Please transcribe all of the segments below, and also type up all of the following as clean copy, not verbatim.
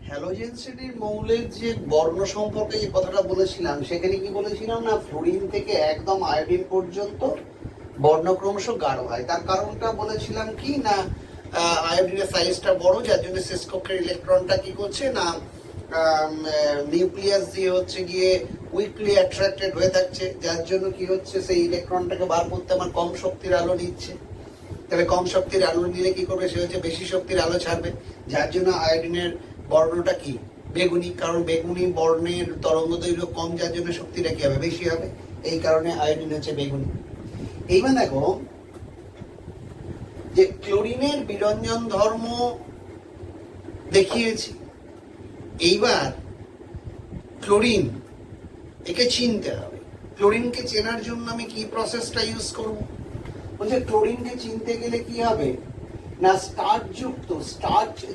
Halogen শ্রেণীর মৌলের যে বর্ণ সম্পর্কে যে কথাটা বলেছিলাম, সেখানে কি বলেছিলাম না, ফ্লোরিন থেকে একদম আয়োডিন পর্যন্ত বর্ণ ক্রমশ গাঢ় হয়। তার কারণটা বলেছিলাম কি না, আয়োডিনের সাইজটা বড়, যার জন্য শেষ কক্ষের ইলেকট্রনটা কি করছে না, নিউক্লিয়াস দিয়ে হচ্ছে গিয়ে উইকলি অ্যাট্রাক্টেড হয়ে থাকছে, যার জন্য কি হচ্ছে, সেই ইলেকট্রনটাকে বার করতে আমার কম শক্তির আলো নিচ্ছে। তবে কম শক্তির আলো নিলে কি করবে, সে হচ্ছে বেশি শক্তির আলো ছাড়বে, যার জন্য আয়োডিনের বর্ণটা কি বেগুনি, কারণ বেগুনি বর্ণের তরঙ্গ দৈর্ঘ্য কম, যার জন্য শক্তিটা কি হবে, বেশি হবে। এই কারণে আয়োডিন হচ্ছে বেগুনি। এইবার দেখো যে ক্লোরিনের বিরঞ্জন ধর্ম দেখিয়েছি। এইবার ক্লোরিন, একে চিনতে হবে। ক্লোরিনকে চেনার জন্য আমি কি প্রসেসটা ইউজ করব? বলছে ক্লোরিনকে চিনতে গেলে কি হবে না, স্টার্চ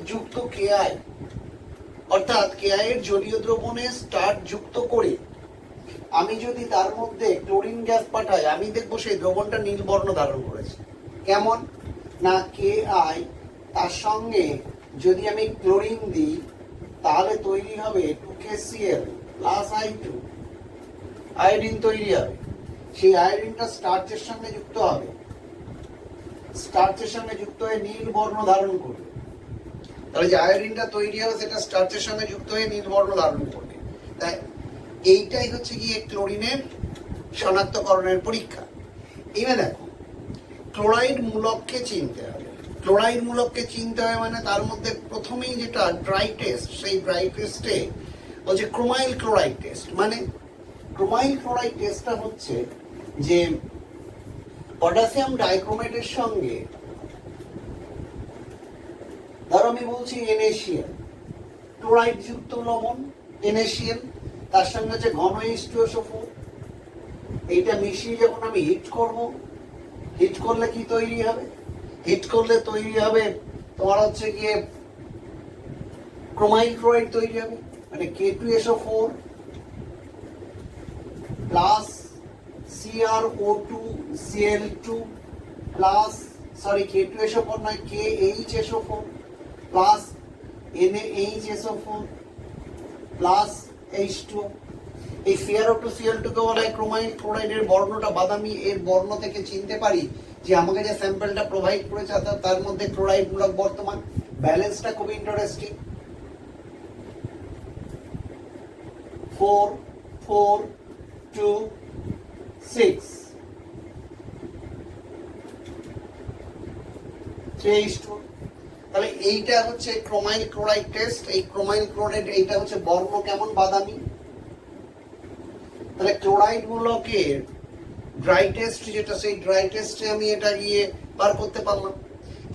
যুক্ত কেআই, অর্থাৎ কেআই এর জলীয় দ্রবণে স্টার্চ যুক্ত করে আমি যদি তার মধ্যে ক্লোরিন গ্যাস পাঠাই, আমি দেখবো সেই দ্রবণটা নীল বর্ণ ধারণ করেছে। কেমন না, কেআই তার সঙ্গে যদি আমি ক্লোরিন দিই, তাহলে তৈরি হবে 2KCl প্লাস I2, আয়োডিন তৈরি হবে। সেই আয়োডিনটা স্টার্চের সঙ্গে যুক্ত হবে, স্টার্চের সঙ্গে যুক্ত হয়ে নীল বর্ণ ধারণ করবে। তাহলে যে আয়োডিনটা তৈরি হবে সেটা স্টার্চের সঙ্গে যুক্ত হয়ে নীল বর্ণ ধারণ করবে। তাই এইটাই হচ্ছে গিয়ে ক্লোরিনের শনাক্তকরণের পরীক্ষা। এবার দেখো, ক্লোরাইড মূলককে চিনতে হবে। ক্লোরাইড মূলককে চিনতে হবে মানে তার মধ্যে প্রথমেই যেটা ড্রাই টেস্ট, সেই ড্রাই টেস্টে বলছে ক্রোমাইল ক্লোরাইড টেস্ট। মানে ক্রোমাইল ক্লোরাইড টেস্টটা হচ্ছে যে পটাশিয়াম ডাইক্রোমেটের সঙ্গে, ধরো আমি বলছি NaCl, ক্লোরাইড যুক্ত লবণ NaCl, তার সঙ্গে হচ্ছে ঘন H2SO4, এইটা মিশিয়ে যখন আমি হিট করব, হিট করলে কি তৈরি হবে, হিট করলে তৈরি হবে তোমার হচ্ছে গিয়ে ক্রোমাইল ক্লোরাইড তৈরি হবে। মানে K2SO4 plus CrO2Cl2 plus, sorry K2SO4 নয়, KHSO4 plus NaHSO4 plus H2O। এই CrO2Cl2 কে বলা হয় ক্রোমাইল ক্লোরাইডের বর্ণটা বাদামি। এর বর্ণ থেকে চিনতে পারি যে আমাকে যে স্যাম্পলটা প্রোভাইড করেছে তার মধ্যে ক্লোরাইড মূলক বর্তমান। ব্যালেন্সটা খুব ইন্টারেস্টিং, 4 4 2 6 3H2। তাহলে এইটা হচ্ছে ক্রোমাইল ক্লোরাইড টেস্ট। এই ক্রোমাইল ক্লোরাইড, এইটা হচ্ছে বর্ণ কেমন, বাদামি। তাহলে ক্লোরাইড মূলকের ড্রাই টেস্ট যেটা, সেই ড্রাই টেস্টে আমি এটা গিয়ে বার করতে পারলাম।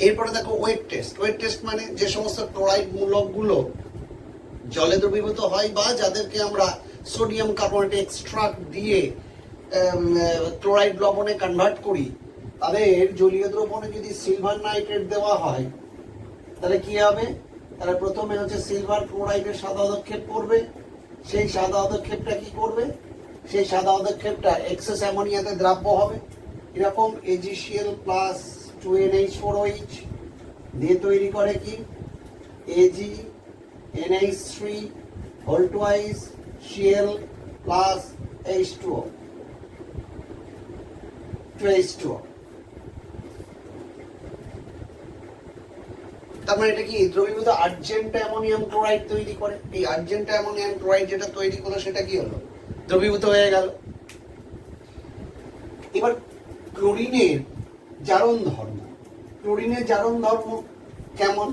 এরপরে দেখো ওয়েট টেস্ট। ওয়েট টেস্ট মানে যে সমস্ত ক্লোরাইড মূলকগুলো জলে দ্রবীভূত হয় বা যাদেরকে আমরা সোডিয়াম কার্বনেট এক্সট্রাক্ট দিয়ে ক্লোরাইড লবণে কনভার্ট করি, তাদের জলীয় দ্রবণে যদি সিলভার নাইট্রেট দেওয়া হয় তাহলে কি হবে, তাহলে প্রথমে হচ্ছে সিলভার ক্লোরাইডের সাদা পদক্ষেপ করবে। সেই সাদা পদক্ষেপটা কি করবে, সেই সাদা পদক্ষেপটা এক্সেস অ্যামোনিয়াতে দ্রাব্য হবে। এরকম AgCl প্লাস 2NH4OH দিয়ে তৈরি করে কি AgNH3 whole twice Cl plus H2O 2H2O। তার মানে এটা কি দ্রবীভূত আর্জেন্টা অ্যামোনিয়াম ক্লোরাইড তৈরি করে। এই আর্জেন্টা অ্যামোনিয়াম ক্লোরাইড যেটা তৈরি করলো সেটা কি হলো, দ্রবীভূত হয়ে গেল। এবার ক্লোরিনের জারণ ধর্ম। ক্লোরিনের জারণ ধর্ম কেমন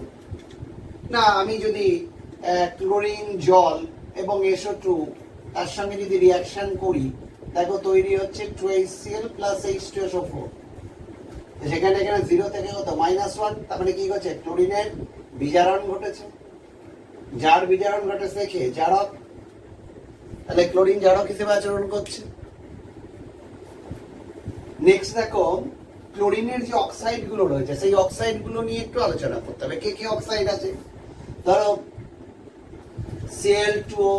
না, আমি যদি ক্লোরিন জল এবং SO2 তার সঙ্গে যদি রিয়াকশন করি, দেখো তৈরি হচ্ছে 2HCl প্লাস H2SO4। সেখানে এখানে 0 থেকে কত -1, তার মানে কি হচ্ছে, ক্লোরিনের বিজারণ ঘটেছে। যার বিজারণ ঘটেছে দেখে জারক, তাহলে ক্লোরিন জারক হিসেবে আচরণ করছে। নেক্সট দেখো, ক্লোরিনের যে অক্সাইড গুলো রয়েছে, সেই অক্সাইড গুলো নিয়ে একটু আলোচনা করতে হবে। কে কে অক্সাইড আছে, ধরো Cl2O,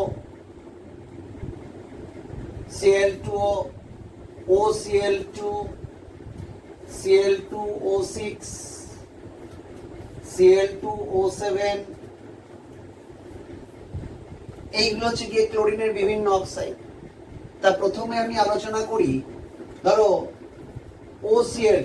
Cl2O, OCl2, Cl2O6, Cl2O7, এইগুলো হচ্ছে গিয়ে ক্লোরিনের বিভিন্ন অক্সাইড। তা প্রথমে আমি আলোচনা করি, ধরো OCl,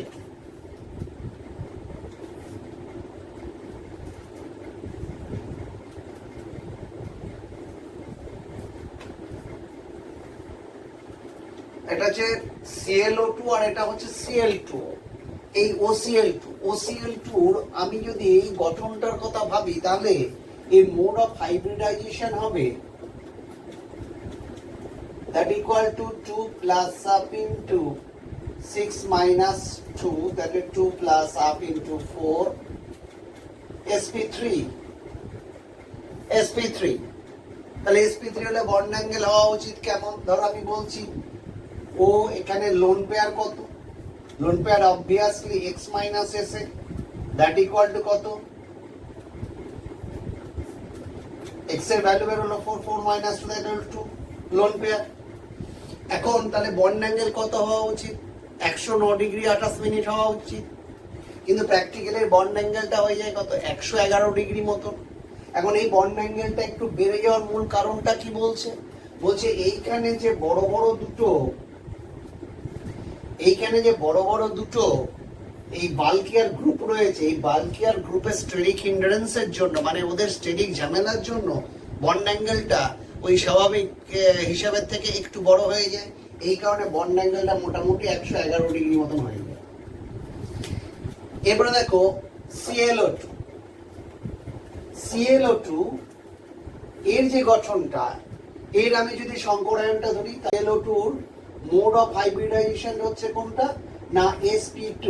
এটা হচ্ছে ClO2 আর এটা হচ্ছে Cl2। এই OCl2 আমি যদি এই গঠনটার কথা ভাবি, তাহলে এর মোড অফ হাইব্রিডাইজেশন হবে that equal to 2 plus up into 6 minus 2, that is 2 plus up into 4 sp3। তাহলে sp3 হলে বন্ড অ্যাঙ্গেল হওয়া উচিত কেমন? ধরো আমি বলছি ও এখানে লোন পেয়ার কত, lone pair obviously x minus sa, that equal to কত, x এর ভ্যালু বের হলো 4, 4 minus 2, that equal to lone pair. এখন তাহলে বন্ড অ্যাঙ্গেল কত হওয়া উচিত? 109 ডিগ্রি 28 মিনিট হওয়া উচিত, কিন্তু প্র্যাকটিক্যালের বন্ড অ্যাঙ্গেলটা হয়ে যায় কত, 111 ডিগ্রি মতন। এখন এই বন্ড অ্যাঙ্গেলটা একটু বেড়ে যাওয়ার মূল কারণটা কি বলছে? বলছে এইখানে যে বড় বড় দুটো এই বাল্কিয়ার গ্রুপ রয়েছে, এই বাল্কিয়ার গ্রুপের স্টেরিক হিন্ডারেন্সের জন্য, মানে ওদের স্টেরিক ঝামেলার জন্য বন্ড অ্যাঙ্গেলটা ওই স্বাভাবিক হিসাবের থেকে একটু বড় হয়ে যায়। এই কারণে বন্ড অ্যাঙ্গেলটা মোটামুটি 111 ডিগ্রি মতন হয়ে যায়। এবারে দেখো ClO2 এর যে গঠনটা, এর আমি যদি সংকরায়নটা ধরি, ClO2 মোড অফ হাইব্রিডাইজেশন হচ্ছে কোনটা না sp2।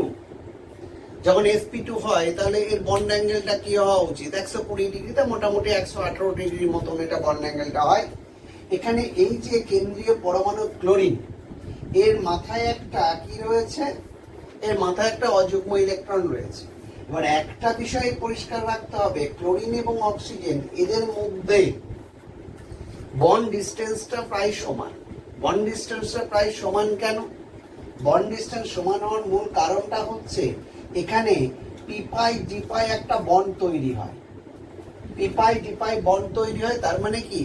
যখন sp2 হয় তাহলে এর বন্ড অ্যাঙ্গেলটা কি হওয়া উচিত? 120 ডিগ্রিতে মোটামুটি 118 ডিগ্রি মতন এটা বন্ড অ্যাঙ্গেলটা হয়। এখানে এই যে কেন্দ্রীয় পরমাণু ক্লোরিন, এর মাথায় একটা কি রয়েছে? এর মাথায় একটা অযুগ্ম ইলেকট্রন রয়েছে। এবার একটা বিষয় পরিষ্কার রাখতে হবে, ক্লোরিন এবং অক্সিজেন এদের মধ্যে বন্ড ডিসটেন্সটা প্রায় সমান। বন্ড ডিসটেন্সটা প্রায় সমান কেন? বন্ড ডিসটেন্স সমান হওয়ার মূল কারণটা হচ্ছে এখানে p-pi d-pi একটা বন্ড তৈরি হয়। p-pi d-pi বন্ড তৈরি হয়, তার মানে কি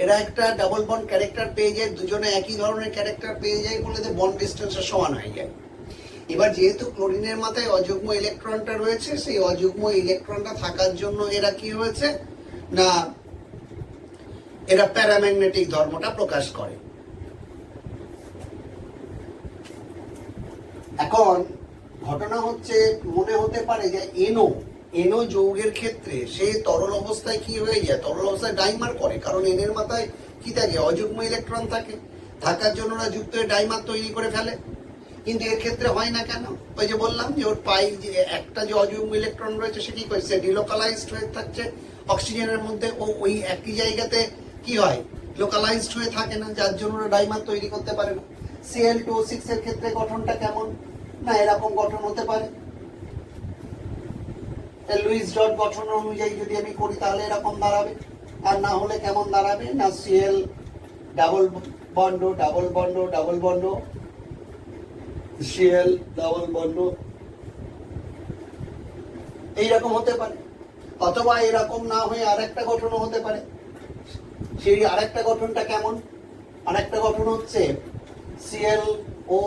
এরা একটা ডাবল বন্ড ক্যারেক্টার পেয়ে যায়, দুজনে একই ধরনের ক্যারেক্টার পেয়ে যায় বলে বন্ড ডিসটেন্সটা সমান হয়ে যায়। এবার যেহেতু ক্লোরিনের মাথায় অযুগ্ম ইলেকট্রনটা রয়েছে, সেই অযুগ্ম ইলেকট্রনটা থাকার জন্য এরা কি হয়েছে না এরা প্যারাম্যাগনেটিক ধর্মটা প্রকাশ করে। এখন ঘটনা হচ্ছে, মনে হতে পারে যে এনো যৌগের ক্ষেত্রে সে তরল অবস্থায় কি হয়ে যায়, তরল অবস্থায় ডাইমার করে, কারণ এনের মাথায় কি থাকে, অযুগ্ম ইলেকট্রন থাকে, থাকার জন্য ওরা যুক্ত হয়ে ডাইমার তৈরি করে ফেলে। কিন্তু এর ক্ষেত্রে হয় না কেন? ওই যে বললাম যে ওর পাই যে একটা যে অযুগ্ম ইলেকট্রন রয়েছে সে কি করছে, ডিলোকালাইজড হয়ে থাকছে অক্সিজেনের মধ্যে, ও ওই একই জায়গাতে কি হয়, লোকালাইজড হয়ে থাকে না, যার জন্য ওরা ডাইমার তৈরি করতে পারে না। Cl2O6 এর ক্ষেত্রে গঠনটা কেমন না এরকম গঠন হতে পারে। লুইস ডট গঠন অনুযায়ী যদি আমি করি তাহলে এরকম দাঁড়াবে, আর না হলে কেমন দাঁড়াবে না Cl double bond double bond double bond Cl double bond এইরকম হতে পারে। অথবা এরকম না হয়ে আরেকটা গঠনও হতে পারে। সেই আরেকটা গঠনটা কেমন? আরেকটা গঠন হচ্ছে ClO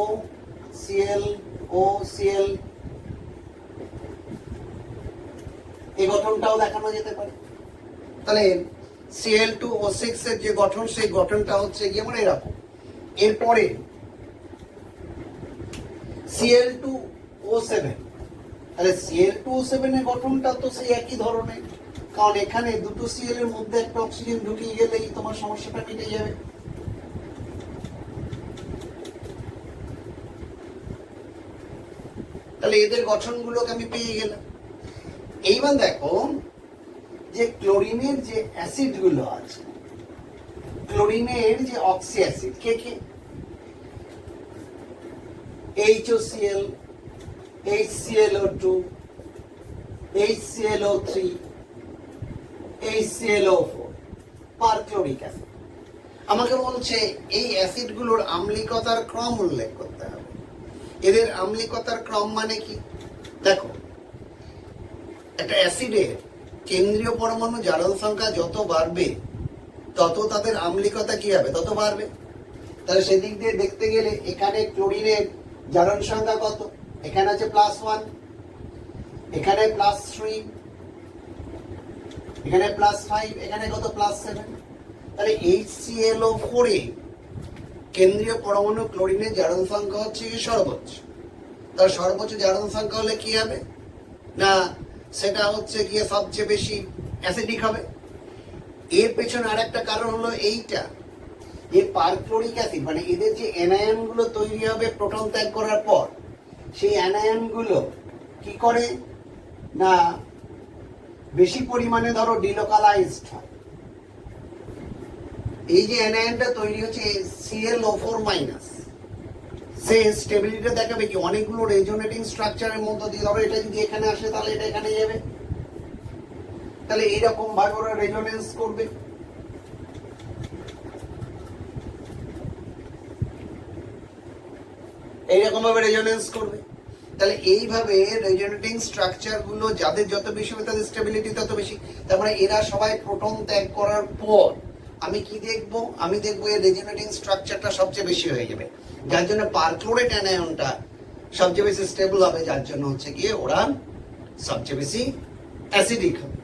ClO Cl, এই গঠনটাও দেখানো যেতে পারে। তাহলে Cl2O6 এর যে গঠন, সেই গঠনটা হচ্ছে কি মানে এরকম। এরপরে Cl2O7, তাহলে Cl2O7 এর গঠনটা তো সেই একই ধরনের, কারণ এখানে দুটো Cl এর মধ্যে একটা অক্সিজেন ঢুকিয়ে গেলেই তোমার সমস্যাটা মিটে যাবে। তাহলে এদের গঠনগুলোকে আমি পেয়ে গেলাম। এইবার দেখো যে ক্লোরিনের যে অ্যাসিড গুলো আছে, ক্লোরিনের যে অক্সি অ্যাসিড কে কে? HOCl, HClO2, HClO3, HClO4, perchloric acid. আমাকে বলছে এই অ্যাসিডগুলোর আম্লিকতার ক্রম উল্লেখ করতে হবে। এদের আম্লিকতার ক্রম মানে কি? দেখো, একটা অ্যাসিডের কেন্দ্রীয় পরমাণু জারণ সংখ্যা যত বাড়বে তত তাদের আম্লিকতা কি হবে, তত বাড়বে। তাহলে সেদিক দিয়ে দেখতে গেলে এখানে ক্লোরিনের জারণ সংখ্যা কত, এখানে আছে +1, এখানে +3, এখানে +5, এখানে কত +7। তাহলে HClO4 এ কেন্দ্রীয় পরমাণু ক্লোরিনের জারণ সংখ্যা হচ্ছে কি সর্বোচ্চ। তার সর্বোচ্চ জারণ সংখ্যা হলে কি হবে না, সেটা হচ্ছে গিয়ে সবচেয়ে বেশি অ্যাসিডিক হবে। এর পেছনে আর একটা কারণ হলো এইটা, যে পারক্লোরিক অ্যাসিড মানে এদের যে অ্যানায়ন গুলো তৈরি হবে প্রোটন ত্যাগ করার পর, সেই অ্যানায়ন গুলো কি করে না বেশি পরিমাণে ধরো ডিলোকালাইজড হয়। এই যে অ্যানায়নটা তৈরি হচ্ছে ClO4-, সে স্টেবিলিটি দেখাবে কি অনেকগুলো রেজোনেটিং স্ট্রাকচারের মধ্যে দিয়ে, ধরো এটা যদি এখানে আসে তাহলে এটা এখানে যাবে, তাহলে এইরকম ভাবে ওরা রেজোনেন্স করবে। এইরকম ভাবে রেজোনেন্স করবে। তাহলে এইভাবে রেজোনেটিং স্ট্রাকচার গুলো যাদের যত বেশি হবে তাদের স্টেবিলিটি তত বেশি। তারপরে এরা সবাই প্রোটন ত্যাগ করার পর আমি কি দেখবো, আমি দেখবো এর রেজোনেটিং স্ট্রাকচারটা সবচেয়ে বেশি হয়ে যাবে, যার জন্য পারক্লোরেট অ্যানায়নটা সবচেয়ে বেশি স্টেবল হবে, যার জন্য হচ্ছে গিয়ে ওরা সবচেয়ে বেশি অ্যাসিডিক হবে।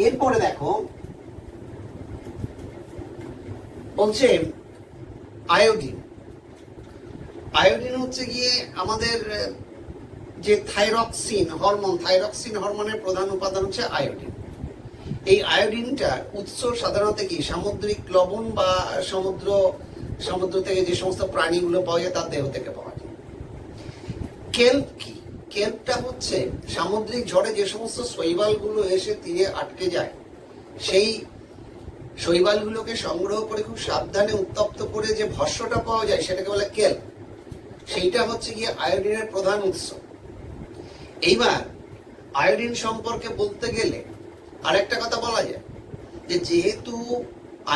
এরপরে দেখো বলছে আয়োডিন। আয়োডিন হচ্ছে গিয়ে আমাদের যে থাইরক্সিন হরমোনের প্রধান উপাদান হচ্ছে আয়োডিন। এই আয়োডিনটা উৎস সাধারণত কি সামুদ্রিক লবণ বা সমুদ্র থেকে যে সমস্ত প্রাণীগুলো পাওয়া যায় তার দেহ থেকে পাওয়া যায়। কেল্প কি, কেল্পটা হচ্ছে সামুদ্রিক ঝড়ে যে সমস্ত শৈবালগুলো এসে তীরে আটকে যায়, সেই শৈবালগুলোকে সংগ্রহ করে খুব সাবধানে উত্তপ্ত করে যে ভস্মটা পাওয়া যায় সেটাকে বলে কেল্প। সেইটা হচ্ছে গিয়ে আয়োডিনের প্রধান উৎস। এইবার আয়োডিন সম্পর্কে বলতে গেলে আরেকটা কথা বলা যায় যে যেহেতু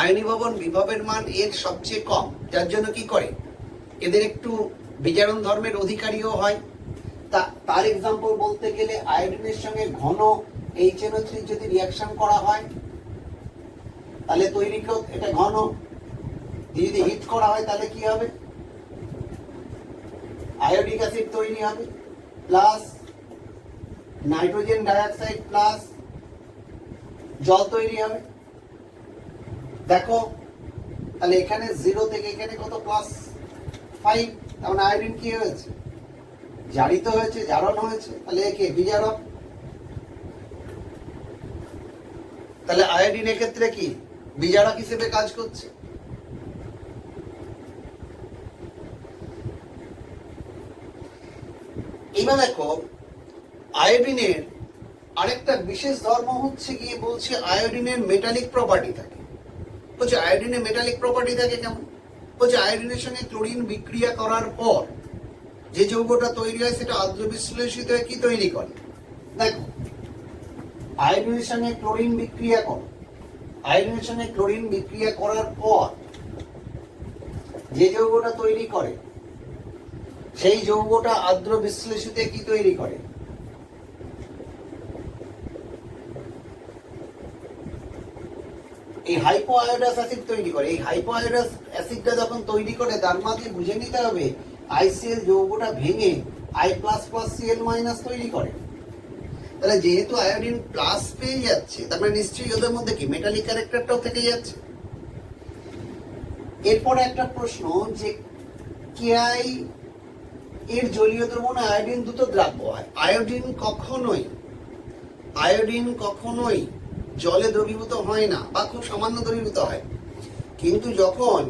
আয়নীভবন বিভবের মান এর সবচেয়ে কম, যার জন্য কি করে এদের একটু বিজারণ ধর্মের অধিকারীও হয়। তার এক্সাম্পল বলতে গেলে আয়োডিনের সঙ্গে ঘন HNO3 যদি রিয়াকশন করা হয় তাহলে তৈরি এটা ঘন, যদি হিট করা হয় তাহলে কি হবে, আয়োডিক অ্যাসিড তৈরি হবে, প্লাস নাইট্রোজেন ডাইঅক্সাইড প্লাস জল তৈরি হবে। দেখো তাহলে এখানে 0 থেকে এখানে কত +5, তার মানে আয়োডিন কি হয়েছে, জারিত হয়েছে, জারণ হয়েছে, তাহলে একে বিজারক। তাহলে আয়োডিন এক্ষেত্রে কি বিজারক হিসেবে কাজ করছে। এবার দেখো আয়োডিনের আরেকটা বিশেষ ধর্ম হচ্ছে গিয়ে বলছে আয়োডিনের মেটালিক প্রপার্টি থাকে। বলছে আয়োডিনের মেটালিক প্রপার্টি থাকে কেমন, বলছে আয়োডিনের সঙ্গে ক্লোরিন বিক্রিয়া করার পর যে যৌগটা তৈরি হয় সেটা আদ্র বিশ্লেষিত হয়ে কি তৈরি করে। দেখো আয়োডিনের সঙ্গে ক্লোরিন বিক্রিয়া করো, আয়োডিনের সঙ্গে ক্লোরিন বিক্রিয়া করার পর যে যৌগটা তৈরি করে সেই যৌগটা আদ্র বিশ্লেষিতে কি তৈরি করে, এই হাইপো আয়োডাস অ্যাসিড তৈরি করে। এই হাইপো আয়োডাস অ্যাসিডটা যখন তৈরি করে তার মাঝে বুঝে নিতে হবে আইসিএল যৌগটা ভেঙে I++Cl- তৈরি করে। তাহলে যেহেতু আয়োডিন প্লাস পেয়ে যাচ্ছে তার মানে নিশ্চয়ই ওদের মধ্যে কি মেটালিক ক্যারেক্টারটাও থেকে যাচ্ছে। এরপরে একটা প্রশ্ন যে কেআই এর জলীয় দ্রবণে আয়োডিন দ্রুত দ্রাব্য হয়। আয়োডিন কখনোই জলে দ্রবীভূত হয় না বা খুব সামান্য দ্রবীভূত হয়, কিন্তু যখন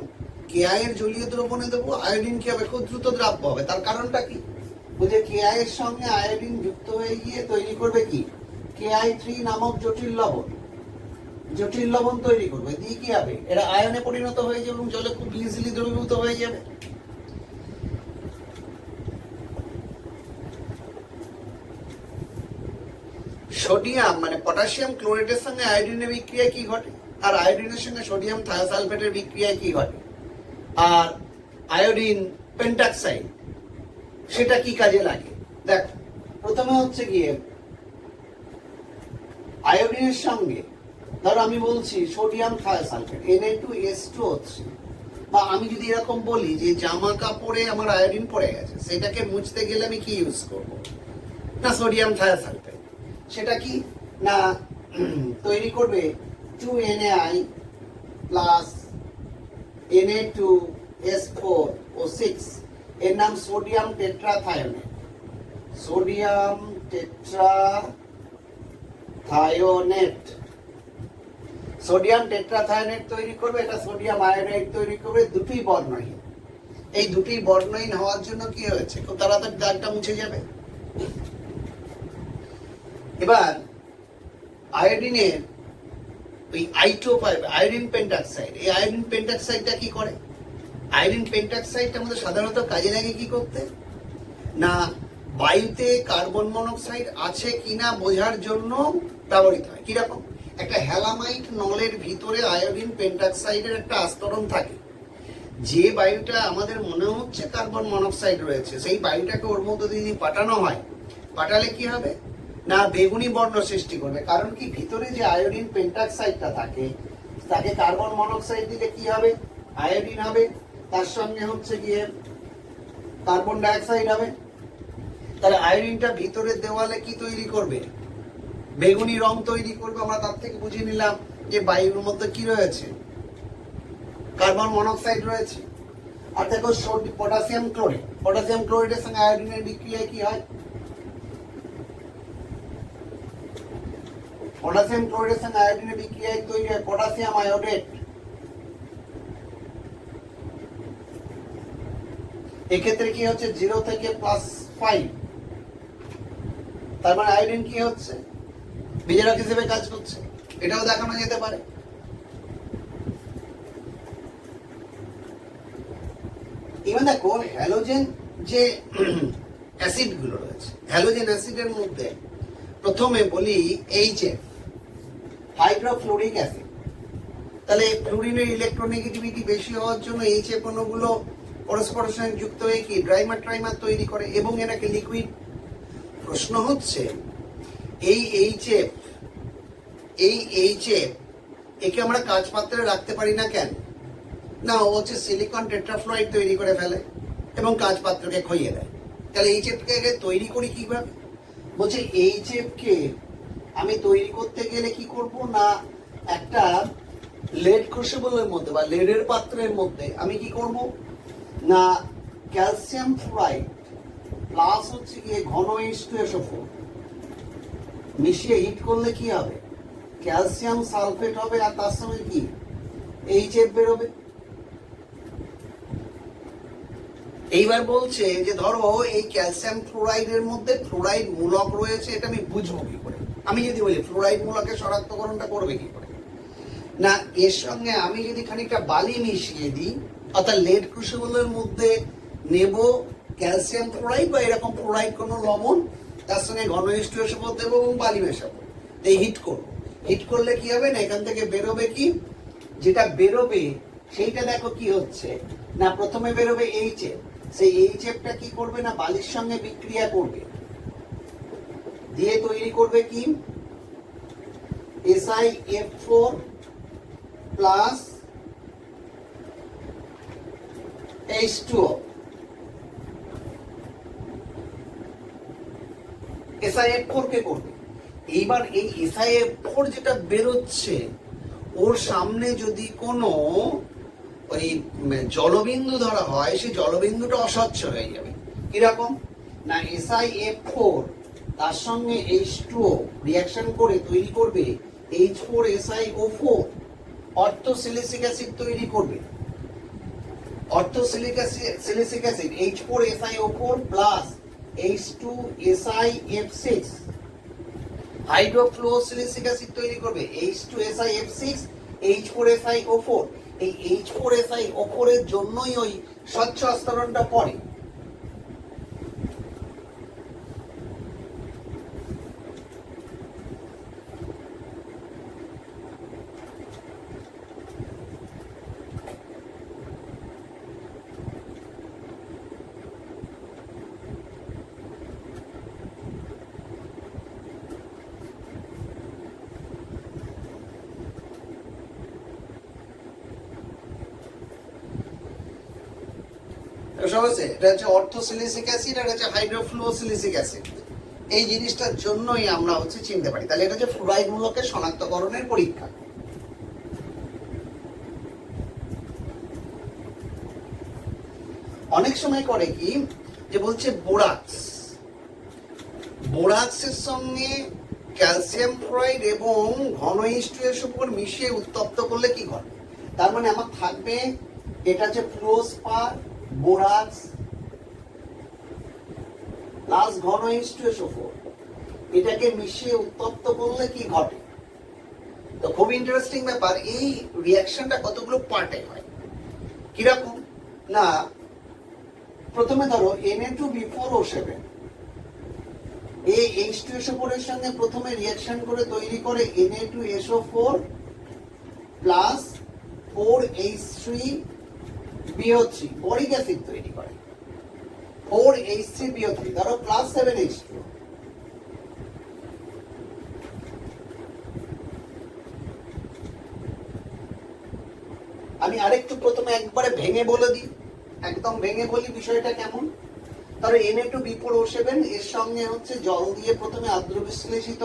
কেআই এর জলীয় দ্রবণে দেবো আয়োডিন কি হবে, খুব দ্রুত দ্রাব্য হবে। তার কারণটা কি, বুঝে কেআই এর সঙ্গে আয়োডিন যুক্ত হয়ে গিয়ে তৈরি করবে কি Ki3 নামক জটিল লবণ তৈরি করবে, দিয়ে কি হবে এটা আয়নে পরিণত হয়ে যাবে এবং জলে খুব ইজিলি দ্রবীভূত হয়ে যাবে। সোডিয়াম মানে পটাশিয়াম ক্লোরাইডের সঙ্গে আয়োডিনের বিক্রিয়ায় কি ঘটে, আর আয়োডিনের সঙ্গে সোডিয়াম থায়োসালফেটের বিক্রিয়ায় কি ঘটে, আর আয়োডিন পেন্টাক্সাইড সেটা কি কাজে লাগে। দেখো প্রথমে হচ্ছে গিয়ে আয়োডিনের সঙ্গে ধরো আমি বলছি সোডিয়াম থায়োসালফেট Na2S2O3, বা আমি যদি এরকম বলি যে জামা কাপড়ে আমার আয়োডিন পড়ে গেছে, সেটাকে মুছতে গেলে আমি কি ইউজ করব? না সোডিয়াম থায়োসালফেট। সেটা কি না তৈরি করবে 2Na প্লাস Na2S4O6, এর নাম sodium tetrathionate. Sodium tetrathionate, sodium tetrathionate তৈরি করবে, এটা সোডিয়াম আয়োডাইড তৈরি করবে, দুটি বর্ণহীন। এই দুটি বর্ণহীন হওয়ার জন্য কি হয়েছে, খুব তাড়াতাড়ি দাগটা মুছে যাবে। এবার আয়োডিনের ওই I2O5 আয়োডিন পেন্টাক্সাইড, এই আয়োডিন পেন্টাক্সাইডটা কি করে? আয়োডিন পেন্টাক্সাইডটা আমাদের সাধারণত কাজে লাগে কি করতে, না বায়ুতে কার্বন মনোক্সাইড আছে কিনা বোঝার জন্য ব্যবহৃত হয়। কিরকম? একটা হ্যালামাইট নলের ভিতরে আয়োডিন পেন্টাক্সাইডের একটা আস্তরণ থাকে, যে বায়ুটা আমাদের মনে হচ্ছে কার্বন মনোক্সাইড রয়েছে, সেই বায়ুটাকে ওর মধ্যে যদি পাঠানো হয়, পাঠালে কি হবে না বেগুনি বর্ণ সৃষ্টি করবে। কারণ কি, ভিতরে যে আয়োডিন পেন্টাক্সাইডটা থাকে তাকে কার্বন মনোক্সাইড দিলে কি হবে, আয়োডিন হবে, তার সঙ্গে হচ্ছে গিয়ে কার্বন ডাইঅক্সাইড হবে। তাহলে আয়োডিনটা ভিতরের দেওয়ালে কি তৈরি করবে, বেগুনি রং তৈরি করবে। আমরা তার থেকে বুঝে নিলাম যে বায়ুর মধ্যে কি রয়েছে, কার্বন মনোক্সাইড রয়েছে। আর দেখো পটাশিয়াম ক্লোরাইড, পটাশিয়াম ক্লোরাইডের সঙ্গে আয়োডিনের বিক্রিয়ায় কি হয়, পটাশিয়াম ক্লোরাইডের সঙ্গে আয়োডিনের বিক্রিয়ায় তৈরি হয় পটাশিয়াম আয়োডেট। এক্ষেত্রে কি হচ্ছে 0 থেকে +5, তার মানে আয়োডিন কি হচ্ছে, বিজারক হিসেবে কাজ করছে। এটাও দেখানো যেতে পারে। এবার দেখো হ্যালোজেন যে অ্যাসিড গুলো রয়েছে, হ্যালোজেন অ্যাসিডের মধ্যে প্রথমে বলি HF, হাইড্রোফ্লোরিক অ্যাসিড। তাহলে ফ্লুরিনের ইলেকট্রোনেগেটিভিটি বেশি হওয়ার জন্য HF অণুগুলো পরস্পরের সঙ্গে যুক্ত হয়ে কি ড্রাইমার ট্রাইমার তৈরি করে এবং এটাকে লিকুইড। প্রশ্ন হচ্ছে এই HF একে আমরা কাঁচ পাত্রে রাখতে পারি না কেন? না, ও হচ্ছে সিলিকন টেট্রাফ্লোরাইড তৈরি করে ফেলে এবং কাঁচ পাত্রকে ক্ষইয়ে দেয়। তাহলে HF কে তৈরি করি কিভাবে? বলছে HF কে আমি তৈরি করতে গেলে কি করব না, একটা লেড ক্রুশিবলের মধ্যে বা লেডের পাত্রের মধ্যে আমি কি করব না ক্যালসিয়াম ফ্লোরাইড প্লাস হচ্ছে গিয়ে ঘন H2SO4 মিশিয়ে হিট করলে কি হবে, ক্যালসিয়াম সালফেট হবে, আর তার সঙ্গে কি HF বেরোবে। এইবার বলছে যে ধরো এই ক্যালসিয়াম ফ্লোরাইডের মধ্যে ফ্লোরাইড মূলক রয়েছে, এটা আমি বুঝবো কি করে? আমি যদি বলি ফ্লোরাইড মূলকের শনাক্তকরণটা করবে কি করে, না এর সঙ্গে আমি যদি খানিকটা বালি মিশিয়ে দিই, অর্থাৎ লেড ক্রুশিবলের মধ্যে নেব ক্যালসিয়াম ফ্লোরাইড বা এরকম ফ্লোরাইড কোনো লবণ, তার সঙ্গে ঘন H2SO4 দেবো এবং বালি মেশাবো, এই হিট করবো। হিট করলে কি হবে না এখান থেকে বেরোবে কি, যেটা বেরোবে সেইটা দেখো কি হচ্ছে না, প্রথমে বেরোবে HF, সেই HFটা কি করবে না বালির সঙ্গে বিক্রিয়া করবে, দিয়ে তৈরি করবে কি SiF4 প্লাস H2O। SiF4 কে করবে। এইবার এই SiF4 যেটা বেরোচ্ছে ওর সামনে যদি কোনো ওই জলবিন্দু ধরা হয়, সেই জলবিন্দুটা অস্বচ্ছ হয়ে যাবে। কিরকম না SiF4 তার সঙ্গে H2O রিঅ্যাকশন করে তৈরি করবে H4SiO4, অর্থোসিলিসিক অ্যাসিড তৈরি করবে। Orthosilicic acid H4SiO4 plus H2SiF6, hydrofluorosilicic acid তৈরি করবে H2SiF6 H4SiO4। এই H4SiO4 এর জন্যই ওই স্বচ্ছ আস্তরণটা পড়ে। সহজে এটা হচ্ছে অর্থোসিলিসিক অ্যাসিড আর হচ্ছে হাইড্রোফ্লুওসিলিসিক অ্যাসিড। এই জিনিসটার জন্যই আমরা হচ্ছে চিনতে পারি। তাহলে এটা হচ্ছে ফ্লুরাইড মূলকের শনাক্তকরণের পরীক্ষা। অনেক সময় করে কি যে বলছে বোরাক্স, বোরাক্সের সঙ্গে ক্যালসিয়াম ফ্লোরাইড এবং ঘন H2S উপর মিশিয়ে উত্তপ্ত করলে কি ঘটে। তার মানে আমার থাকবে এটা হচ্ছে ফ্লুওস্পার, বোরাক্স প্লাস ঘন H2SO4, এটাকে মিশিয়ে উত্তপ্ত করলে কি ঘটে। তো খুব ইন্টারেস্টিং ব্যাপার, এই রিয়াকশনটা কতগুলো পার্টে হয়। কিরকম না, প্রথমে ধরো Na2B4O7 এই H2SO4 এর সঙ্গে প্রথমে রিয়াকশন করে তৈরি করে Na2SO4 plus 4H3BO3 boric acid তৈরি করে। 4H3BO3 ধরো প্লাস 7H2। আমি আরেকটু প্রথমে একবারে ভেঙে বলে দিই, একদম ভেঙে বলি বিষয়টা কেমন। ধরো Na2B4O7 এর সঙ্গে হচ্ছে জল দিয়ে প্রথমে আদ্র বিশ্লেষিত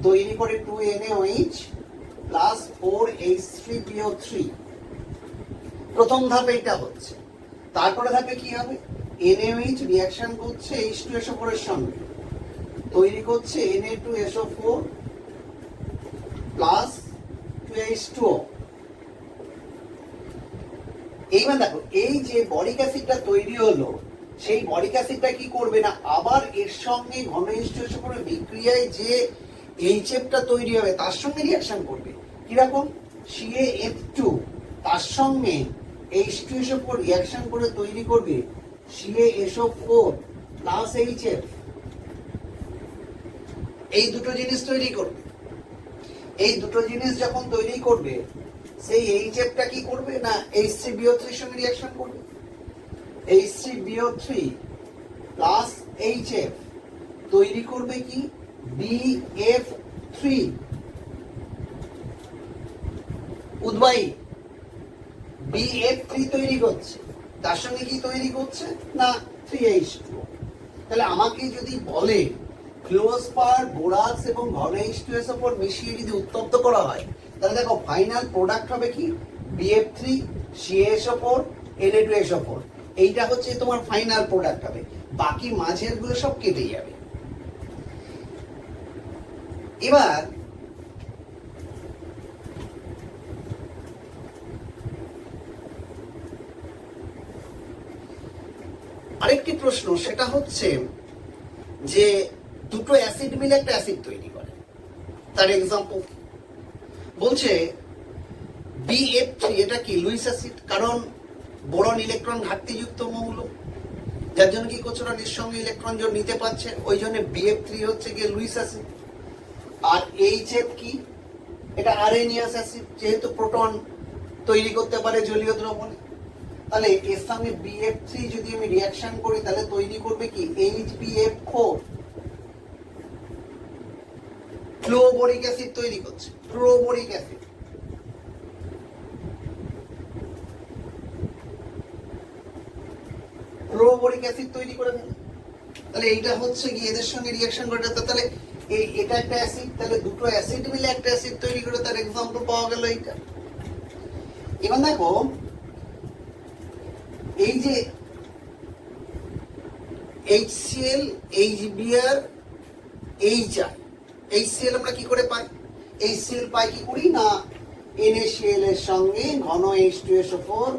তৈরি করে 2NaOH প্লাস 4H3BO3। প্রথম ধাপে এটা হচ্ছে। তারপরে ধাপে কি হবে, NaOH রিয়াকশন করছে H2SO4 এর সঙ্গে, তৈরি করছে Na2SO4 প্লাস 2H2O। এইবার দেখো এই যে বরিক অ্যাসিডটা তৈরি হলো, সেই বরিক অ্যাসিডটা কি করবে না, আবার এর সঙ্গে ঘন H2SO4 বিক্রিয়ায় যে HFটা তৈরি হবে তার সঙ্গে রিয়াকশন করবে। কিরকম, CaF2 তার সঙ্গে H2SO4 রিয়াকশন করে তৈরি করবে CaSO4 প্লাস HF। এই দুটো জিনিস তৈরি করবে। এই দুটো জিনিস যখন তৈরি করবে, সেই HFটা কি করবে না H3BO3 এর সঙ্গে রিয়াকশন করবে। H3BO3 প্লাস HF তৈরি করবে কি BF3 উদ্বায়ী। BF3 তৈরি করছে, তার সঙ্গে কি তৈরি করছে না 3H2। তাহলে আমাকে যদি বলে ফ্লুওস্পার, বোরাক্স এবং ঘন H2SO4 মিশিয়ে যদি উত্তপ্ত করা হয়, তাহলে দেখো ফাইনাল প্রোডাক্ট হবে কি BF3 CaSO4 Na2SO4। এইটা হচ্ছে তোমার ফাইনাল প্রোডাক্ট হবে, বাকি মাঝের গুলো সব কেটে যাবে। এবার আরেকটি প্রশ্ন, সেটা হচ্ছে যে দুটো অ্যাসিড মিলে একটা অ্যাসিড তৈরি করে, তার এক্সাম্পল বলছে BF3, এটা কি লুইস অ্যাসিড, কারণ বোরন ইলেকট্রন ঘাটতিযুক্ত মৌল, যার জন্য কি করছে ওরা নিঃসঙ্গে ইলেকট্রন জোড় নিতে পারছে, ওই জন্য BF3 হচ্ছে গিয়ে লুইস অ্যাসিড। আর HF কি, এটা আরেনিয়াস অ্যাসিড, যেহেতু প্রোটন তৈরি করতে পারে জলীয় দ্রবণে। তাহলে এর সঙ্গে BF3 যদি আমি রিয়াকশন করি, তাহলে তৈরি করবে কি HBF4 ফ্লুওবোরিক অ্যাসিড তৈরি করছে, ফ্লুওবোরিক অ্যাসিড। ফ্লুওবোরিক অ্যাসিড তৈরি করে ফেলে। তাহলে এইটা হচ্ছে কি এদের সঙ্গে রিয়াকশন করে, তাহলে এটা একটা অ্যাসিড, তাহলে দুটো অ্যাসিড মিলে একটা অ্যাসিড তৈরি করে, তার এক্সাম্পল পাওয়া গেল এইটা। এবার দেখো এই যে HCl, HBr, HI, HCl আমরা কি করে পাই, HCl পাই কি করি না NaCl এর সঙ্গে ঘন H2SO4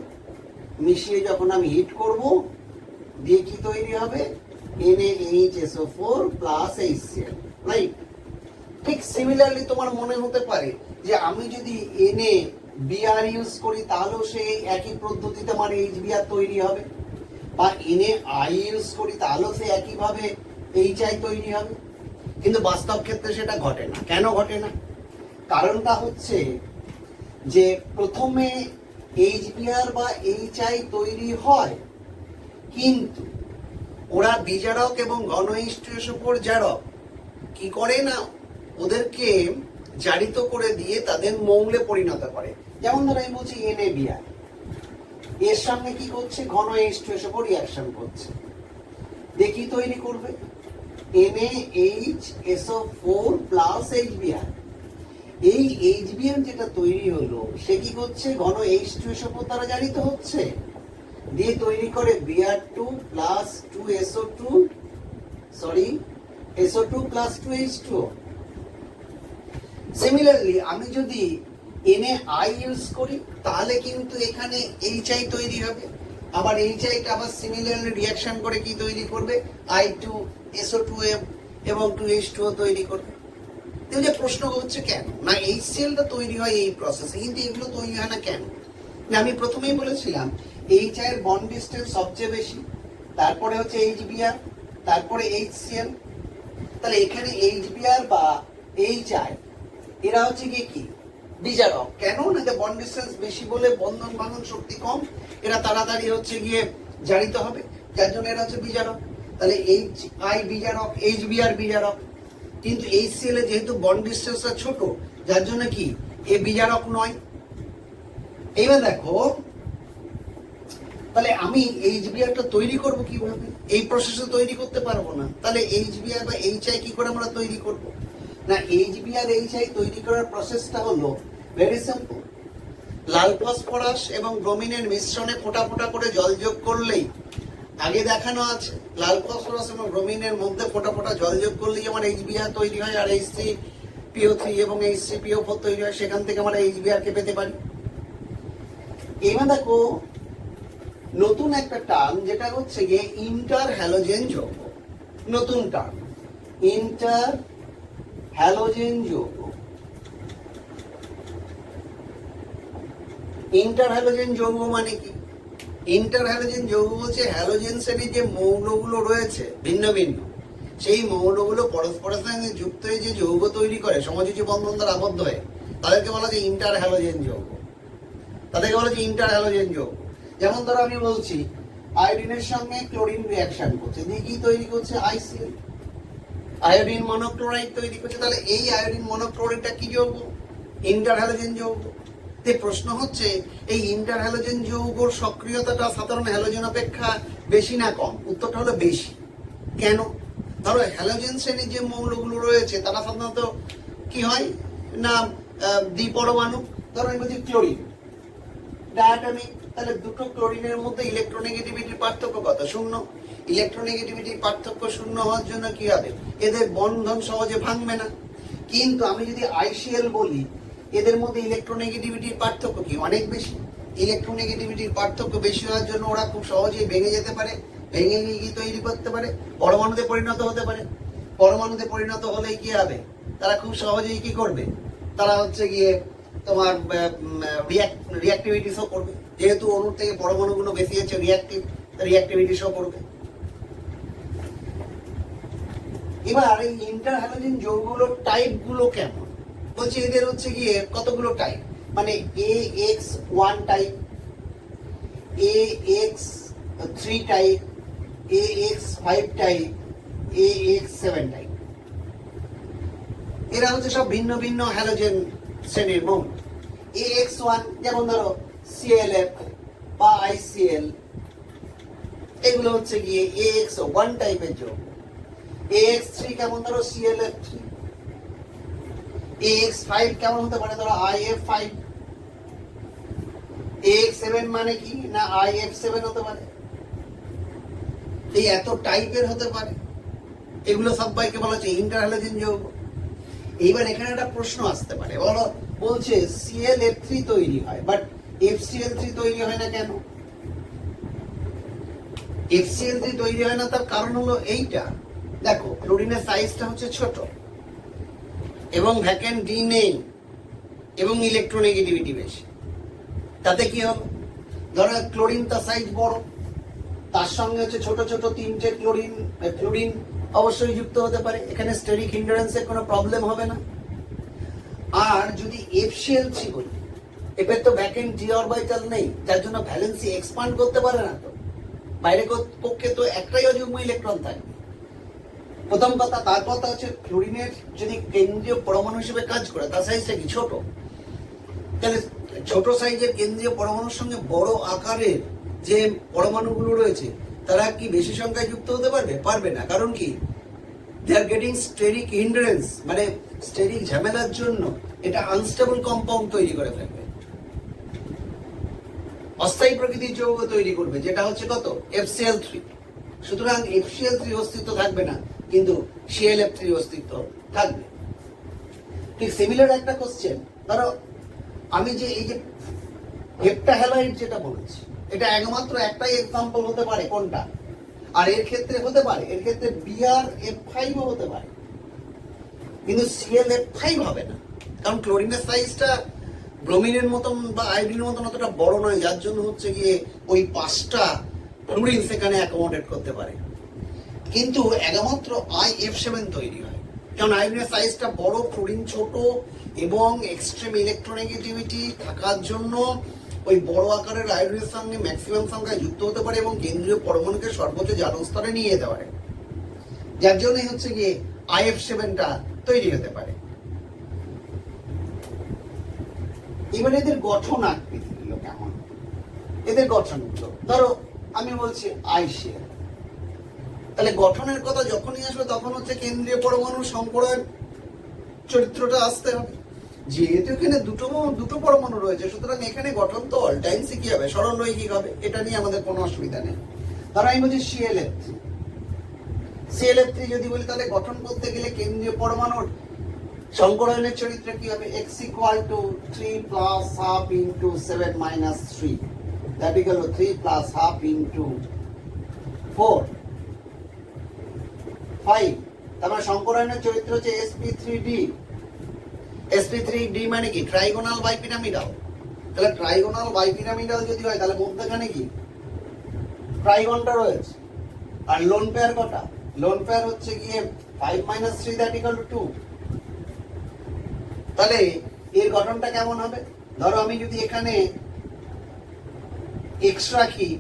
মিশিয়ে যখন আমি হিট করব, দিয়ে কি তৈরি হবে NaHSO4 প্লাস HCl, রাইট। ঠিক সিমিলারলি তোমার মনে হতে পারে যে আমি যদি NaBr ইউজ করি, তাহলেও সেই একই পদ্ধতিতে আমার HBr তৈরি হবে, বা NaI ইউজ করি তাহলেও সেই একইভাবে HI তৈরি হবে। কিন্তু বাস্তব ক্ষেত্রে সেটা ঘটে না। কেন ঘটে না? কারণটা হচ্ছে যে প্রথমে HBr বা HI তৈরি হয়, কিন্তু ওরা বিজারক এবং ঘন H2SO4 জারক কি করে না, ওদেরকে জারিত করে দিয়ে তাদের মৌলে পরিণত করে। যেমন ধরো আমি বলছি NaBr, এর সঙ্গে কি করছে, ঘন H2 এসে রিয়াকশন করছে, দেখি তৈরি করবে NaHSO4 প্লাস HBr। এই HBr যেটা তৈরি হলো সে কি করছে, ঘন H2SO4 দ্বারা জারিত হচ্ছে, দিয়ে তৈরি করে Br2 plus 2SO2 SO2 plus 2H2O। Similarly আমি যদি NaI ইউজ করি তাহলে কিন্তু এখানে HI তৈরি হবে, আবার HI টা আবার সিমিলারলি রিঅ্যাকশন করে কি তৈরি করবে, I2SO2 এবং 2H2O তৈরি করবে। যে প্রশ্ন হচ্ছে কেন না HCl টা তৈরি হয় এই প্রসেসে, কিন্তু এগুলো তৈরি হয় না কেন? আমি প্রথমেই বলেছিলাম HI এর বন্ড ডিসটেন্স সবচেয়ে বেশি, তারপরে হচ্ছে HBr, তারপরে HCl। তাহলে এখানে HBr বা HI এরা হচ্ছে কি বিজারক। কেন না, যে বন্ড ডিসটেন্স বেশি বলে বন্ধন ভাঙন শক্তি কম, এরা তাড়াতাড়ি হচ্ছে গিয়ে জারিত হবে, যার জন্য এরা হচ্ছে বিজারক। তাহলে HI বিজারক, HBr বিজারক, কিন্তু HCl এ যেহেতু বন্ড ডিসটেন্সটা ছোট যার জন্য কি এ বিজারক নয়। এইবার দেখো তাহলে আমি HBr টা তৈরি করব কিভাবে, এই প্রসেসে তৈরি করতে পারবো না, তাহলে HBr বা HI কি করে আমরা তৈরি করব না, HBr HI তৈরি করার প্রসেসটা হলো ভেরি সিম্পল। লাল ফসফরাস এবং ব্রোমিনের মিশ্রণে ফোঁটা ফোঁটা করে জল যোগ করলেই, আগে দেখানো আছে লাল ফসফরাস এবং ব্রোমিনের মধ্যে ফোঁটা ফোঁটা জল যোগ করলেই আমার HBr তৈরি হয়, আর HCPO3 এবং HCPO4 তৈরি হয়, সেখান থেকে আমরা HBr কে পেতে পারি। এবার দেখো নতুন একটা টার্ম যেটা হচ্ছে গিয়ে ইন্টার হ্যালোজেন যৌগ, নতুন টার্ম ইন্টার হ্যালোজেন যৌগ। ইন্টার হ্যালোজেন যৌগ মানে কি? ইন্টার হ্যালোজেন যৌগ বলছে হ্যালোজেন শ্রেণীর যে মৌলগুলো রয়েছে ভিন্ন ভিন্ন, সেই মৌলগুলো পরস্পরের সঙ্গে যুক্ত হয়ে যে যৌগ তৈরি করে সমযোজী বন্ধন দ্বারা আবদ্ধ হয়ে, তাদেরকে বলা যায় ইন্টার হ্যালোজেন যৌগ, তাদেরকে বলা যায় ইন্টার হ্যালোজেন যৌগ। যেমন ধরো আমি বলছি আয়োডিনের সঙ্গে ক্লোরিন রিঅ্যাকশন করছে, দিয়ে কি তৈরি করছে, ICl, আয়োডিন মনোক্লোরাইড তৈরি করছে। তাহলে এই আয়োডিন মনোক্লোরাইডটা কি যৌগ, ইন্টার হ্যালোজেন যৌগ। তে প্রশ্ন হচ্ছে এই ইন্টার হ্যালোজেন যৌগর সক্রিয়তাটা সাধারণ হ্যালোজেন অপেক্ষা বেশি না কম? উত্তরটা হলো বেশি। কেন? ধরো হ্যালোজেন শ্রেণীর যে মৌলগুলো রয়েছে তারা সাধারণত কি হয় না দ্বিপরমাণু। ধরো আমি বলছি ক্লোরিন ডায়াটমিক, তাহলে দুটো ক্লোরিনের মধ্যে ইলেকট্রোনেগেটিভিটির পার্থক্য কত? 0। ইলেকট্রোনেগেটিভিটির পার্থক্য 0 হওয়ার জন্য কি হবে, এদের বন্ধন সহজে ভাঙবে না। কিন্তু আমি যদি ICl বলি, এদের মধ্যে ইলেকট্রোনেগেটিভিটির পার্থক্য কি অনেক বেশি, ইলেকট্রোনেগেটিভিটির পার্থক্য বেশি হওয়ার জন্য ওরা খুব সহজেই ভেঙে যেতে পারে, ভেঙে গিয়ে কি তৈরি করতে পারে, পরমাণুতে পরিণত হতে পারে। পরমাণুতে পরিণত হলেই কি হবে, তারা খুব সহজেই কি করবে, তারা হচ্ছে গিয়ে তোমার রিঅ্যাক্টিভিটি শো করবে, যেহেতু অণুর থেকে পরমাণুগুলো বেশি আছে রিঅ্যাক্টিভিটি শো করবে। এবার এই ইন্টার হ্যালোজেন যৌগগুলোর টাইপ গুলো কেমন বলছে, এদের হচ্ছে গিয়ে কতগুলো টাইপ, মানে AX1 type, AX3 type, AX5 type, AX7 type. এরা হচ্ছে সব ভিন্ন ভিন্ন হ্যালোজেন শ্রেণীর মৌল। AX1 যেমন ধরো CLF বা ICL, এগুলো হচ্ছে গিয়ে AX1 টাইপের যৌগ। AX3 কেমন ধরো CLF3, AX5 কেমন হতে পারে ধরো IF5, AX7 মানে কি না IF7 হতে পারে। এই এত টাইপের হতে পারে, এগুলো সবাইকে বলা হচ্ছে ইন্টার হ্যালোজেন যৌগ। এইবার এখানে একটা প্রশ্ন আসতে পারে, বলছে ClF3 তৈরি হয় বাট FCl3 তৈরি হয় না কেন? FCl3 তৈরি হয় না তার কারণ হলো এইটা, দেখো ক্লোরিনের সাইজটা হচ্ছে ছোট এবং ভ্যাকেন্ট ডি নেই এবং ইলেকট্রোনেগেটিভিটি বেশি। তাতে কি হলো, ধরো ক্লোরিন তার সাইজ বড়, তার সঙ্গে হচ্ছে ছোট ছোট তিনটে ক্লোরিন অবশ্যই যুক্ত হতে পারে, এখানে স্টেরিক হিন্ডারেন্সের কোনো প্রবলেম হবে না। আর যদি FCl3 বলি, এর তো ভ্যাকেন্ট ডি অরবিটাল নেই, যার জন্য ভ্যালেন্সি এক্সপান্ড করতে পারে না, তো বাইরে পক্ষে তো একটাই অযুগ্ম ইলেকট্রন থাকবে প্রথম কথা। তার কথা হচ্ছে ক্লোরিনের যদি কেন্দ্রীয় পরমাণু হিসেবে কাজ করে তার সাইজটা কি ছোট, তাহলে ছোট সাইজের কেন্দ্রীয় পরমাণুর সঙ্গে বড় আকারের যে পরমাণুগুলো রয়েছে তারা কি বেশি সংখ্যায় যুক্ত হতে পারবে? পারবে না। কারণ কি? দে আর গেটিং স্টেরিক হিন্ড্রেন্স, মানে স্টেরিক ঝামেলার জন্য এটা আনস্টেবল কম্পাউন্ড তৈরি করে ফেলবে, অস্থায়ী প্রকৃতির যৌগ তৈরি করবে, যেটা হচ্ছে কত? FCl3। সুতরাং FCl3 অস্তিত্ব থাকবে না, কিন্তু ClF3 অস্তিত্ব থাকবে। ঠিক সিমিলার একটা কোশ্চেন, ধরো আমি যে এই যে হেপ্টাহ্যালাইড যেটা বলেছি, এটা একমাত্র একটাই এক্সাম্পল হতে পারে, কোনটা? আর এর ক্ষেত্রে হতে পারে, এর ক্ষেত্রে BrF5 ও হতে পারে, কিন্তু ClF5 হবে না, কারণ ক্লোরিনের সাইজটা ব্রোমিনের মতন বা আয়োডিনের মতন অতটা বড় নয়, যার জন্য হচ্ছে গিয়ে ওই 5টা ক্লোরিন সেখানে অ্যাকোমোডেট করতে পারে। কিন্তু একমাত্র IF7 তৈরি হয়, কারণ আয়োডিনের সাইজটা বড়, ক্লোরিন ছোট, এবং এক্সট্রিম ইলেকট্রোনেগেটিভিটি থাকার জন্য ওই বড় আকারের আয়োডিনের সঙ্গে ম্যাক্সিমাম সংখ্যায় যুক্ত হতে পারে এবং কেন্দ্রীয় পরমাণুকে সর্বোচ্চ জারণ স্তরে নিয়ে যেতে পারে, যার জন্যই হচ্ছে গিয়ে IF7টা তৈরি হতে পারে। এবার এদের গঠন আকৃতিগুলো কেমন? এদের গঠনগুলো ধরো আমি বলছি আই শেয়ার, তাহলে গঠনের কথা যখনই আসবে তখন হচ্ছে কেন্দ্রীয় পরমাণু সংকরের চরিত্রটা আসতে হবে। যেহেতু এখানে দুটো পরমাণু রয়েছে, সুতরাং এখানে গঠন তো অল টাইমসই কি হবে? সরলরৈখিক হবে, এটা নিয়ে আমাদের কোনো অসুবিধা নেই। ধরো আমি বলছি ClF3 যদি বলি, তাহলে গঠন করতে গেলে কেন্দ্রীয় পরমাণুর সংকরায়নের চরিত্র কি হবে? X = 3 + ½ × 7 - 3, that equal 3 + ½ × 4 5। তারপরে সংকরায়নের চরিত্র হচ্ছে sp3d। sp3d মানে কি? ট্রাইগোনাল বাইপিরামিডাল। তাহলে ট্রাইগোনাল বাইপিরামিডাল যদি হয়, তাহলে মধ্যখানে কি ট্রাইগনটা রয়েছে। আর লোন পেয়ার কটা? লোন পেয়ার হচ্ছে গিয়ে 5 - 3, দ্যাট ইকুয়াল 2। তাহলে এর গঠনটা কেমন হবে? ধরো আমি যদি এখানে x রাখি,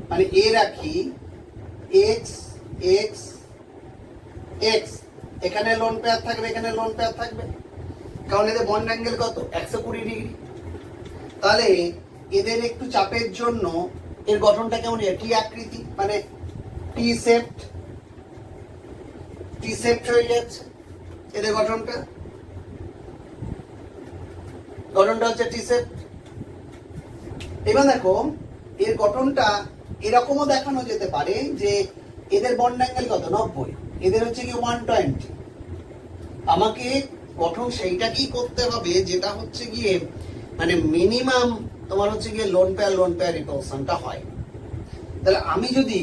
মানে a রাখি, x x x, এখানে লোন পেয়ার থাকবে, এখানে লোন পেয়ার থাকবে, কারণ এদের বন্ড অ্যাঙ্গেল কত? 120 ডিগ্রি। তাহলে এদের একটু চাপের জন্য এর গঠনটা কেমন? টি আকৃতি, মানে টি শেপড হয়ে যাচ্ছে এদের গঠনটা হচ্ছে টি শেপ। এবার দেখো এর গঠনটা এরকমও দেখানো যেতে পারে যে এদের বন্ড অ্যাঙ্গেল কত? 90, এদের হচ্ছে কি 120। আমাকে গঠন সেইটাকেই করতে হবে যেটা হচ্ছে গিয়ে মানে মিনিমাম তোমার হচ্ছে গিয়ে লোন পেয়ার রিপালশনটা হয়। তাহলে আমি যদি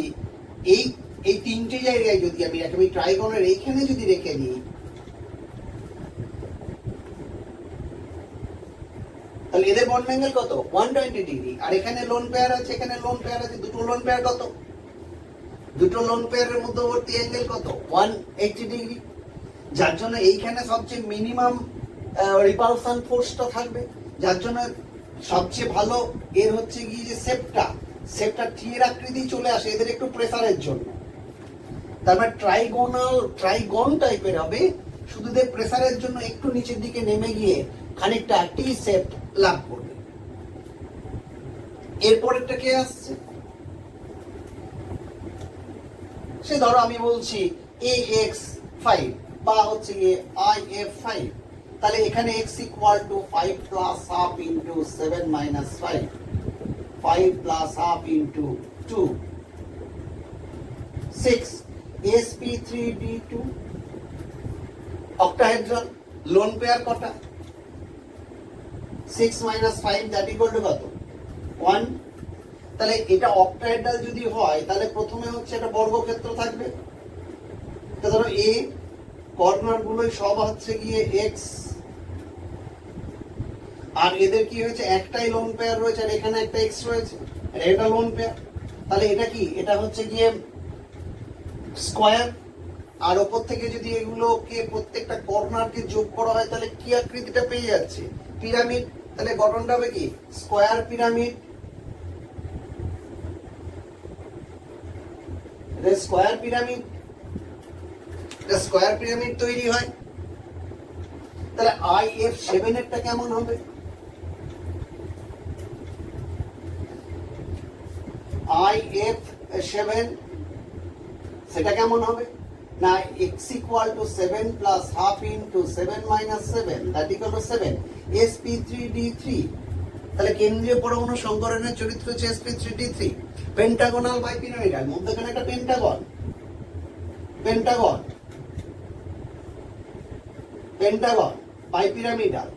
এই তিনটে জায়গায় যদি আমি একেবারে ট্রাইগনের এইখানে যদি রেখে নিই, তাহলে এদের বন্ড অ্যাঙ্গেল কত? 120 ডিগ্রি। আর এখানে লোন পেয়ার আছে, এখানে লোন পেয়ার আছে, দুটো লোন পেয়ার কত? দুটো লোন পেয়ারের মধ্যবর্তী অ্যাঙ্গেল কত? 180 ডিগ্রি। যার জন্য এইখানে সবচেয়ে মিনিমাম রিপালশন ফোর্সটা থাকবে, যার জন্য সবচেয়ে ভালো এর হচ্ছে গিয়ে যে শেপটা টিয়ের আকৃতি চলে আসে এদের একটু প্রেসারের জন্য। তারপরে ট্রাইগন টাইপের হবে, শুধু এদের প্রেসারের জন্য একটু নিচের দিকে নেমে গিয়ে খানিকটা টি শেপ লাভ করবে। এরপরেরটা কে আসছে? সে ধরো আমি বলছি AX5 বা হচ্ছে গিয়ে IF5, তাহলে এখানে x = 5 + ½ × 7 - 5, 5 + ½ × 2, 6, sp3d2। Octahedral, lone pair কটা? 6 - 5, দ্যাট ইকুয়াল টু কত? 1। তাহলে এটা অক্টাহেড্রাল যদি হয়, তাহলে প্রথমে হচ্ছে একটা বর্গক্ষেত্র থাকবে। ধরো এ কর্নার গুলোই সব হচ্ছে গিয়ে x, আর এদের কি হয়েছে? একটাই লোন পেয়ার রয়েছে, আর এখানে একটা x রয়েছে, আর এটা লোন পেয়ার। তাহলে এটা কি? এটা হচ্ছে গিয়ে স্কয়ার। আর ওপর থেকে যদি এগুলোকে প্রত্যেকটা কর্নারকে যোগ করা হয়, তাহলে কি আকৃতিটা পেয়ে যাচ্ছে? পিরামিড। তাহলে গঠনটা হবে কি? Square pyramid. স্কয়ার পিরামিড তৈরি হয়। তাহলে IF7 এরটা কেমন হবে? IF7 সেটা কেমন হবে না x equal to 7 plus half into 7 minus 7 that equal to 7 sp3d3 তাহলে কেন্দ্রীয় পরমাণু সংকরণের চরিত্র হচ্ছে sp3d3 পেন্টাগোনাল বাইপিরামিডাল মধ্যখানে একটা পেন্টাগন বাইপিরামিডাল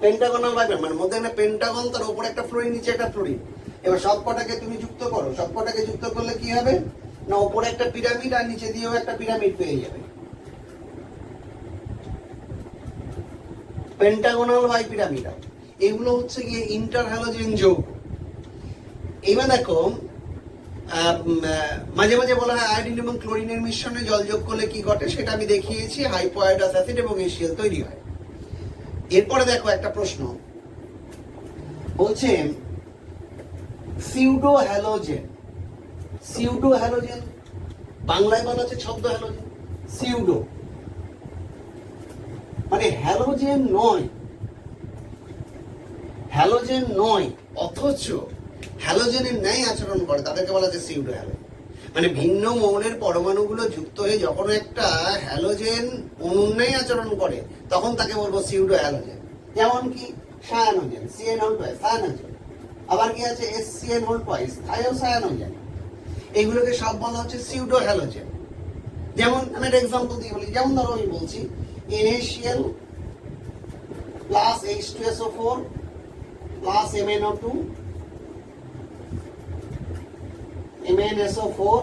পেন্টাগোনাল বাইপিরামিড মানে মধ্যে একটা পেন্টাগন তার উপরে একটা ফ্লোরিন নিচে একটা ফ্লোরিন এবার সবকটাকে তুমি যুক্ত করো সবকটাকে যুক্ত করলে কি হবে না উপরে একটা পিরামিড আর নিচে দিয়েও একটা পিরামিড পেয়ে যাবে পেন্টাগোনাল বাইপিরামিডাল এগুলো হচ্ছে গিয়ে ইন্টারহ্যালোজেন যৌগ এবার দেখো মাঝে মাঝে বলা হয় আয়োডিন এবং ক্লোরিনের মিশ্রণে জল যোগ করলে কি ঘটে সেটা আমি দেখিয়েছি হাইপোআয়োডাস অ্যাসিড এবং HCl তৈরি হয় এরপরে দেখো একটা প্রশ্ন বলছে সিউডো হ্যালোজেন বাংলায় বলা হচ্ছে ছদ্ম হ্যালোজেন সিউডো মানে হ্যালোজেন নয় অথচ হ্যালোজেনের ন্যায় আচরণ করে তাদেরকে বলা হচ্ছে সিউডো হ্যালোজেন মানে ভিন্ন মৌলের পরমাণুগুলো যুক্ত হয়ে যখন একটা হ্যালোজেন অণুর ন্যায় আচরণ করে তখন তাকে বলবো সিউডো হ্যালোজেন যেমন কি সায়ানোজেন CnO2 সায়ানোজেন আবার কি আছে SCnO2 থায়োসায়ানোজেন এইগুলোকে সব বলা হচ্ছে সিউডো হ্যালোজেন যেমন আমি একটা এক্সাম্পল দিয়ে বলি যেমন ধরো আমি বলছি NaCl plus H2SO4 plus MnO2 MnSO4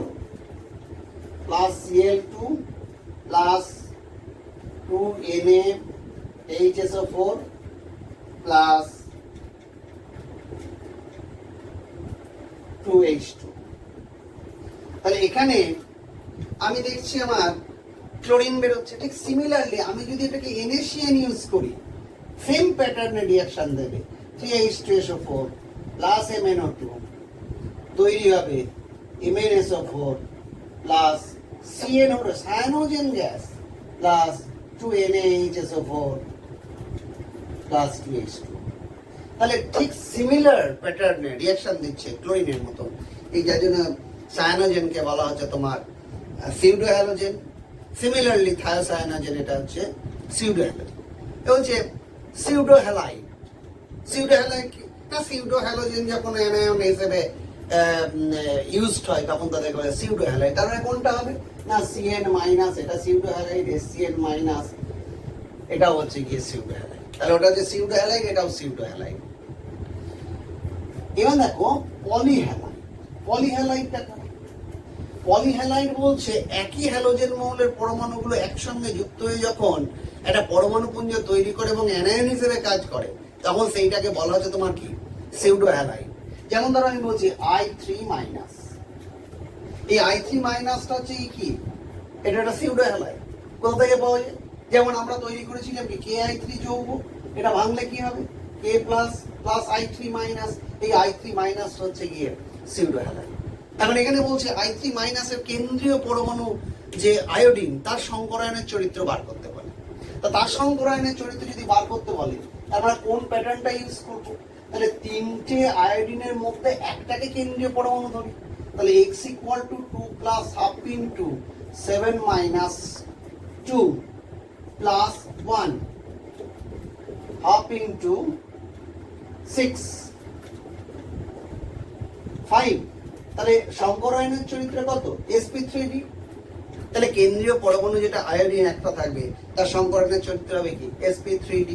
plus Cl2 plus 2NaHSO4 plus 2H2 তাহলে এখানে আমি দেখছি আমার ক্লোরিন বেরোচ্ছে ঠিক সিমিলারলি আমি যদি এটাকে NaCN ইউজ করি সেম প্যাটার্নে রিঅ্যাকশন দেবে 3H2SO4 প্লাস MnO2 তৈরি হবে MnSO4 plus CnO2 Cyanogen gas plus 2NaHSO4 plus 2H2 তাহলে ঠিক সিমিলার প্যাটার্নে রিঅ্যাকশন দিচ্ছে ক্লোরিনের মতো এই যার জন্য সায়ানোজেনকে বলা হচ্ছে তোমার সিউডো হ্যালোজেন সিমিলারলি থায়োসায়ানোজেন এটা হচ্ছে সিউডো হ্যালোজেন এ হচ্ছে সিউডো হ্যালাইড সিউডো হ্যালোজেন যখন অ্যানায়ন হিসেবে ইউজড হয় তখন তাদের বলে সিউডো হ্যালাইড তার মানে কোনটা হবে না Cn মাইনাস এটা সিউডো হ্যালাইড SCn মাইনাস এটাও হচ্ছে গিয়ে সিউডো হ্যালাইড তাহলে ওটা হচ্ছে সিউডো হ্যালাইড এটাও সিউডো হ্যালাইড এবার দেখো পলিহ্যালাইডটা পলিহ্যালাইড বলছে একই হ্যালোজেন মৌলের পরমাণুগুলো একসঙ্গে যুক্ত হয়ে যখন একটা পরমাণু পুঞ্জ তৈরি করে এবং অ্যানায়ন হিসেবে কাজ করে তখন সেইটাকে বলা হচ্ছে তোমার কি সিউডো হ্যালাইড যেমন ধরো আমি বলছি I3 মাইনাস এই I3 মাইনাসটা হচ্ছে কি এটা একটা সিউডো হ্যালাইড কোথা থেকে পাওয়া যায় যেমন আমরা তৈরি করেছিলাম কি KI3 যৌগ এটা ভাঙলে কি হবে K plus plus I3 minus এই I3 মাইনাস হচ্ছে গিয়ে সিউডো হ্যালাইড এখন এখানে বলছে I3 মাইনাসের কেন্দ্রীয় পরমাণু যে আয়োডিন তার সংকরায়নের চরিত্র বার করতে বলে তা তার সংকরায়নের চরিত্র যদি বার করতে বলে তারপরে কোন প্যাটার্নটা ইউজ করবো তাহলে তিনটে আয়োডিনের মধ্যে একটাকে কেন্দ্রীয় পরমাণু ধরি তাহলে x equal to 2 plus half into 7 minus 2 plus 1 half into 6 5 তাহলে সংকরায়নের চরিত্র কত sp3d তাহলে কেন্দ্রীয় পরমাণু যেটা আয়োডিন একটা থাকবে তার সংকরায়নের চরিত্র হবে কি sp3d